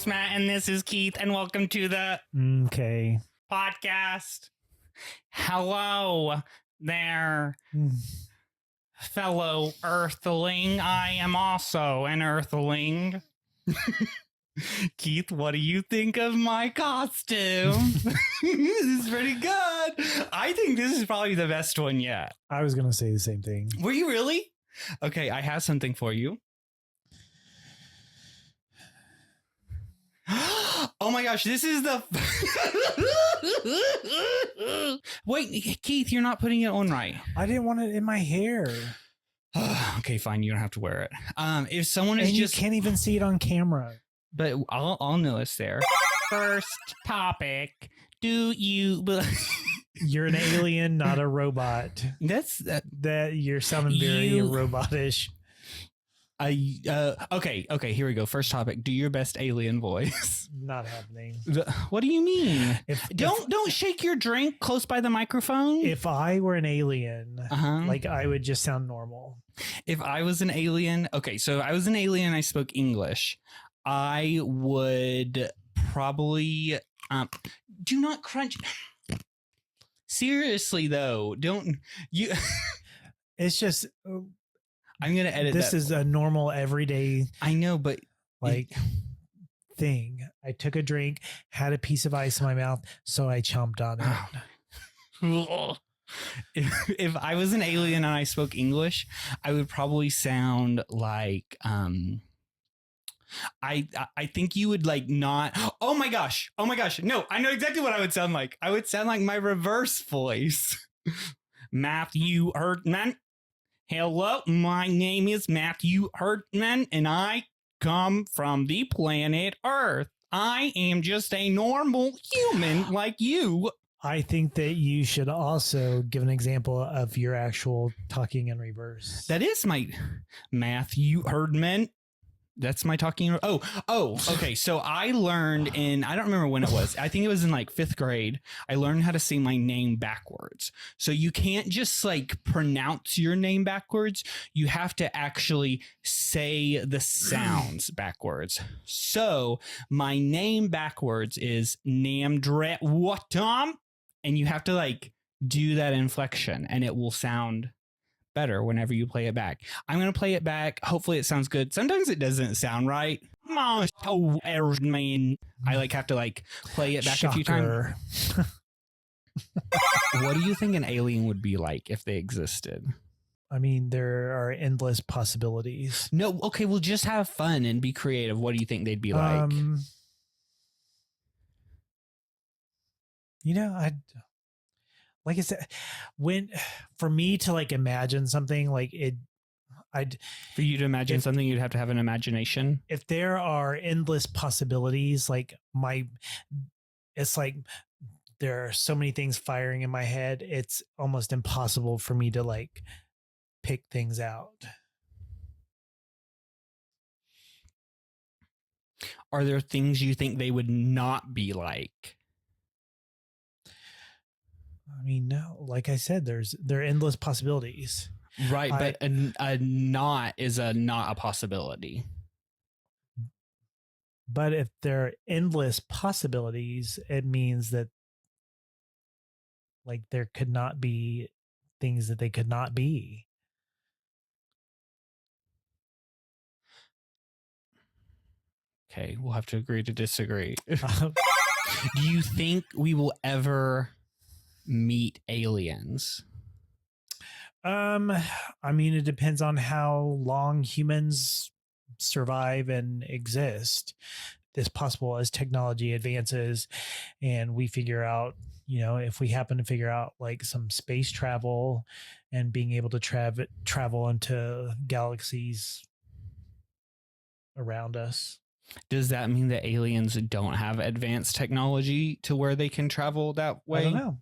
name's Matt, and this is Keith, and welcome to the Okay. podcast. Hello there, fellow Earthling. I am also an Earthling. Keith, what do you think of my costume? This is pretty good. I think this is probably the best one yet. I was going to say the same thing. Were you really? Okay, I have something for you. Oh my gosh, this is the... Wait, Keith, you're not putting it on right. I didn't want it in my hair. Okay, fine, you don't have to wear it. If someone is and just... you can't even see it on camera. But I'll know it's there. First topic. Do you... You're an alien, not a robot. That you're sounding very robotish. Okay, here we go. First topic. Do your best alien voice. Not happening. What do you mean? Don't shake your drink close by the microphone. If I were an alien, like I would just sound normal. If I was an alien, okay, so I was an alien and I spoke English, I would probably do not crunch. Seriously though, don't you? It's just. I'm gonna edit. This is a normal everyday. I know, but thing. I took a drink, had a piece of ice in my mouth, so I chomped on it. If I was an alien and I spoke English, I would probably sound like I think you would like not. Oh my gosh. No, I know exactly what I would sound like. I would sound like my reverse voice. Matthew Erdman. Hello, my name is Matthew Hartman, and I come from the planet Earth. I am just a normal human like you. I think that you should also give an example of your actual talking in reverse. That is my Matthew Herdman. That's my talking. Oh, okay. So I learned I don't remember when it was. I think it was in like 5th grade. I learned how to say my name backwards. So you can't just like pronounce your name backwards. You have to actually say the sounds backwards. So my name backwards is Namdretwatam. And you have to like do that inflection and it will sound better whenever you play it back. I'm going to play it back. Hopefully it sounds good. Sometimes it doesn't sound right. I like have to like play it back Shocker. A few times. What do you think an alien would be like if they existed? I mean, there are endless possibilities. No, okay, we'll just have fun and be creative. What do you think they'd be like? You know, like I said, for me to like imagine something like it, for you to imagine something, you'd have to have an imagination. If there are endless possibilities, it's like there are so many things firing in my head. It's almost impossible for me to like pick things out. Are there things you think they would not be like? I mean, no, like I said, there are endless possibilities. Right, but a not is not a possibility. But if there are endless possibilities, it means that like there could not be things that they could not be. Okay, we'll have to agree to disagree. Do you think we will ever meet aliens? I mean, it depends on how long humans survive and exist. It's possible as technology advances and we figure out, if we happen to figure out like some space travel and being able to travel into galaxies around us. Does that mean that aliens don't have advanced technology to where they can travel that way? I don't know.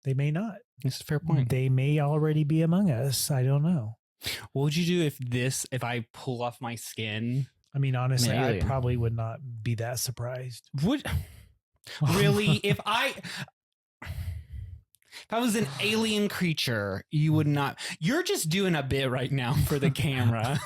They may not. That's a fair point. They may already be among us. I don't know. What would you do if I pull off my skin? I mean, honestly, I probably would not be that surprised. Really? If I was an alien creature, you would not. You're just doing a bit right now for the camera.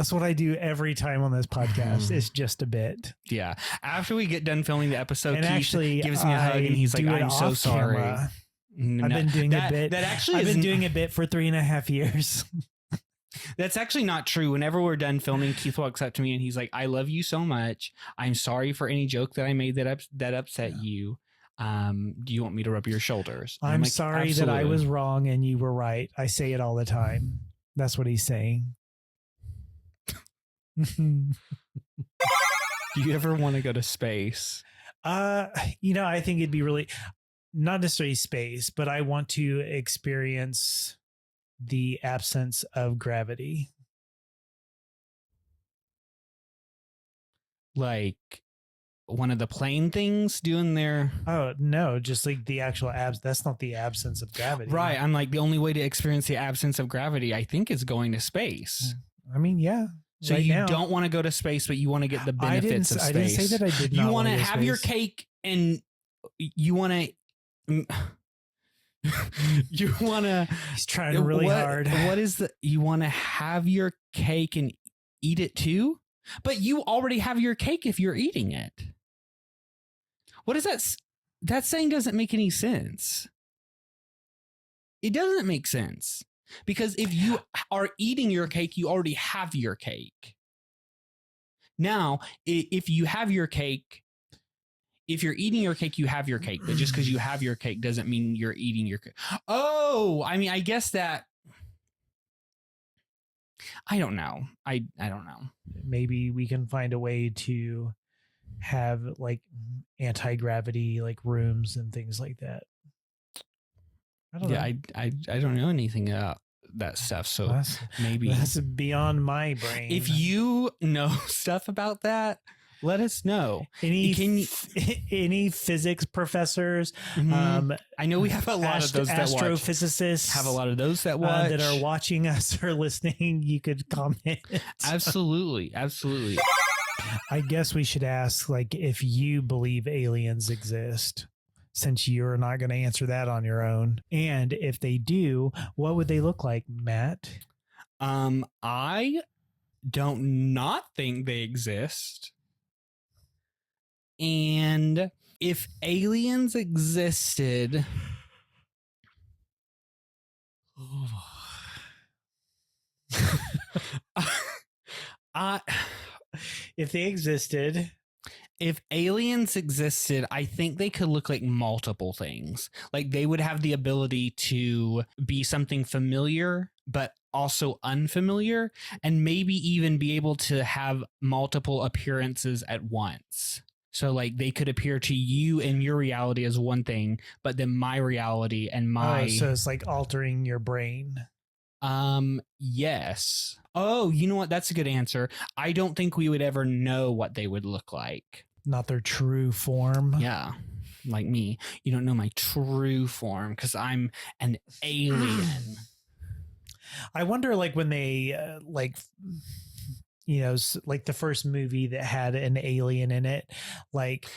That's what I do every time on this podcast. It's just a bit. Yeah. After we get done filming the episode, And Keith actually, gives me a hug and he's like, do it I'm so off sorry. camera. No, I've been doing that, a bit. That actually I've been isn't- doing a bit for 3.5 years. That's actually not true. Whenever we're done filming, Keith walks up to me and he's like, I love you so much. I'm sorry for any joke that I made that upset you. Do you want me to rub your shoulders? And I'm like, sorry that I "Absolutely." was wrong and you were right. I say it all the time. That's what he's saying. Do you ever want to go to space? I think it'd be really not necessarily space, but I want to experience the absence of gravity. Like one of the plane things doing their Oh no, just like the actual that's not the absence of gravity. right. I'm like, the only way to experience the absence of gravity, I think, is going to space. I mean, yeah. So right you now, don't want to go to space, but you want to get the benefits of space. I didn't say that I did not. You want to go to have your space. cake, and you want to. You want to. He's trying really hard. What is you want to have your cake and eat it too? But you already have your cake if you're eating it. What is that? That saying doesn't make any sense. It doesn't make sense. Because if you are eating your cake, you already have your cake. Now, if you have your cake, if you're eating your cake, you have your cake. But just because you have your cake doesn't mean you're eating your cake. Oh, I mean, I guess that. I don't know. I don't know. Maybe we can find a way to have like anti-gravity like rooms and things like that. I don't know. I don't know anything about that stuff, so maybe that's beyond my brain. If you know stuff about that, let us know. Any physics professors? Mm-hmm. I know we have a lot of those that astrophysicists have a lot of those that watch that are watching us or listening. You could comment. Absolutely. I guess we should ask, like, if you believe aliens exist, since you're not going to answer that on your own. And if they do, what would they look like, Matt? I don't not think they exist. And if aliens existed, if they existed, if aliens existed, I think they could look like multiple things. Like they would have the ability to be something familiar, but also unfamiliar, and maybe even be able to have multiple appearances at once. So like they could appear to you in your reality as one thing, but then my reality and my... Oh, so it's like altering your brain. Yes. Oh, you know what? That's a good answer. I don't think we would ever know what they would look like. Not their true form. Yeah. Like me. You don't know my true form because I'm an alien. I wonder, like, when they, like the first movie that had an alien in it, like,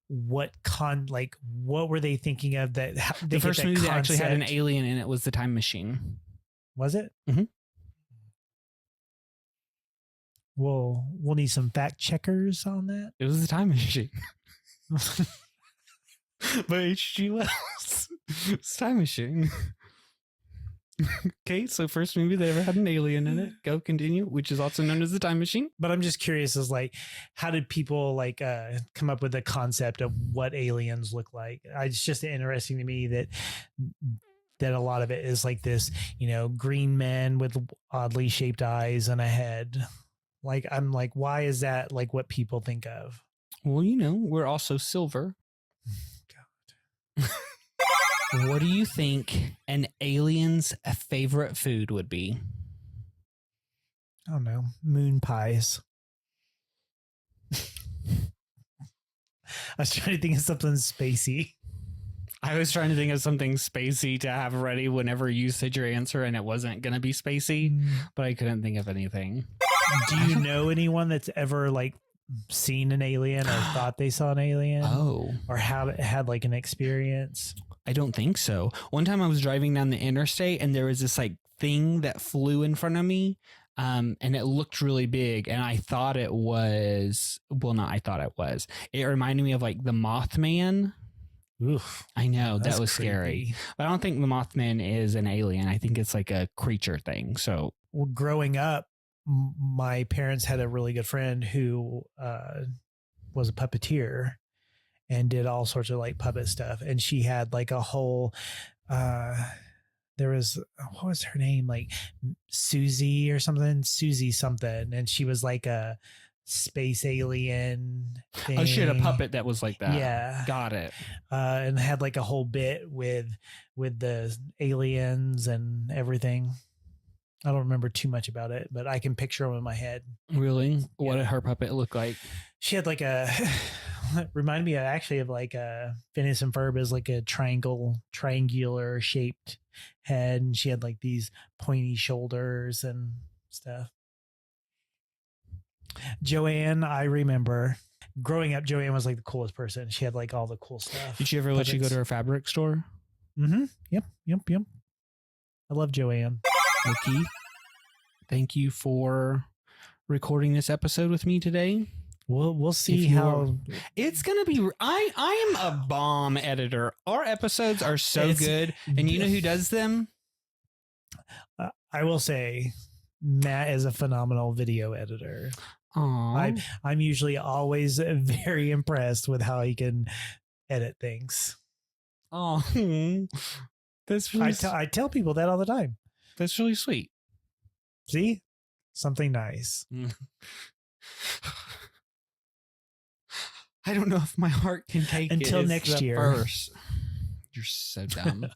what were they thinking of that? The first movie that actually had an alien in it was The Time Machine. Was it? Mm-hmm. We'll need some fact checkers on that. It was The Time Machine. By H.G. Wells. It's Time Machine. Okay, so first movie that ever had an alien in it. Go continue, which is also known as The Time Machine. But I'm just curious, is like, how did people like come up with the concept of what aliens look like? It's just interesting to me that a lot of it is like this, green men with oddly shaped eyes and a head. Like, I'm like, why is that like what people think of? Well, we're also silver. God. What do you think an alien's favorite food would be? I don't know. Moon pies. I was trying to think of something spacey. I was trying to think of something spacey to have ready whenever you said your answer, and it wasn't going to be spacey, but I couldn't think of anything. Do you know anyone that's ever like seen an alien or thought they saw an alien? Oh. Or had like an experience? I don't think so. One time I was driving down the interstate and there was this like thing that flew in front of me. and it looked really big, and I thought it was, well, not I thought it was. It reminded me of like the Mothman. Oof. I know, That's that was creepy. scary. But I don't think the Mothman is an alien. I think it's like a creature thing. So Well, growing up, my parents had a really good friend who was a puppeteer and did all sorts of like puppet stuff. And she had like a whole, there was, what was her name? Like Susie or something, Susie something. And she was like a space alien thing. oh shit, a puppet that was like that. Yeah. Got it. And had like a whole bit with the aliens and everything. I don't remember too much about it, but I can picture them in my head. Really? What Yeah. did her puppet look like? She had like a remind me actually of like a Phineas and Ferb is like a triangular shaped head, and she had like these pointy shoulders and stuff. Joanne, I remember growing up. Joanne was like the coolest person. She had like all the cool stuff. Did she ever let you go Puppets. to her fabric store? Mm-hmm. Yep. I love Joanne. Nikki, thank you for recording this episode with me today. We'll see If you how It's gonna be. I am a bomb editor. Our episodes are so It's- good, and you know who does them? I will say Matt is a phenomenal video editor. Aww. I'm usually always very impressed with how he can edit things. Oh, that's really I tell people that all the time. that's really sweet. See, something nice. I don't know if my heart can take Until it. It's next the year. First. You're so dumb.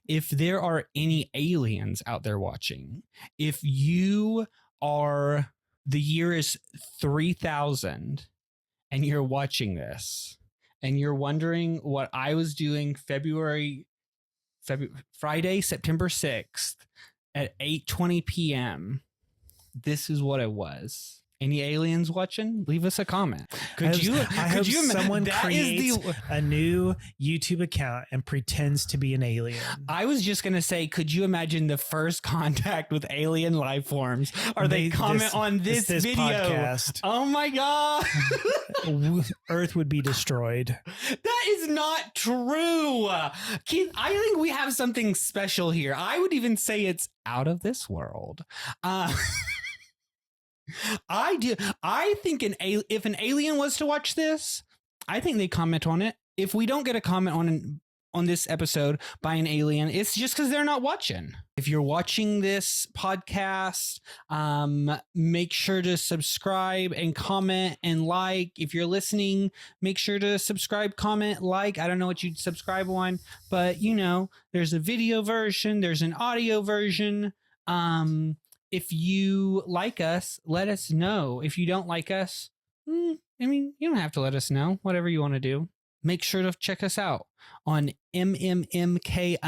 If there are any aliens out there watching, if you are, the year is 3000 and you're watching this and you're wondering what I was doing Friday, September 6th at 8:20 p.m., this is what it was. Any aliens watching? Leave us a comment. I hope someone that creates is the, a new YouTube account and pretends to be an alien. I was just going to say, could you imagine the first contact with alien life forms? Or they comment on this video. Podcast. Oh my God. Earth would be destroyed. That is not true. Keith, I think we have something special here. I would even say it's out of this world. I do. I think if an alien was to watch this, I think they comment on it. If we don't get a comment on this episode by an alien, it's just because they're not watching. If you're watching this podcast, make sure to subscribe and comment and like. If you're listening, make sure to subscribe, comment, like. I don't know what you'd subscribe on, but you know, there's a video version, there's an audio version. If you like us, let us know. If you don't like us, I mean, you don't have to let us know. Whatever you want to do. Make sure to check us out on MMMK_podcast.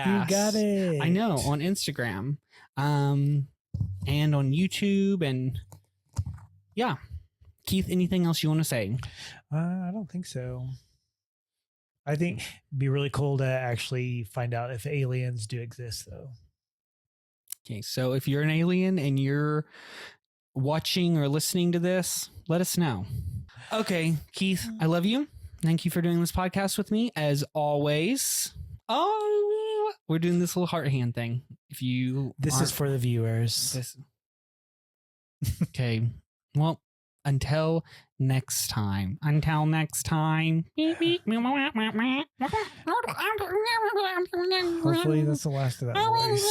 You got it. I know, on Instagram, and on YouTube, and yeah. Keith, anything else you want to say? I don't think so. I think it'd be really cool to actually find out if aliens do exist, though. Okay, so if you're an alien and you're watching or listening to this, let us know. Okay, Keith, I love you. Thank you for doing this podcast with me, as always. Oh, we're doing this little heart hand thing. If you This is for the viewers. Okay, well, until next time. Hopefully that's the last of that voice.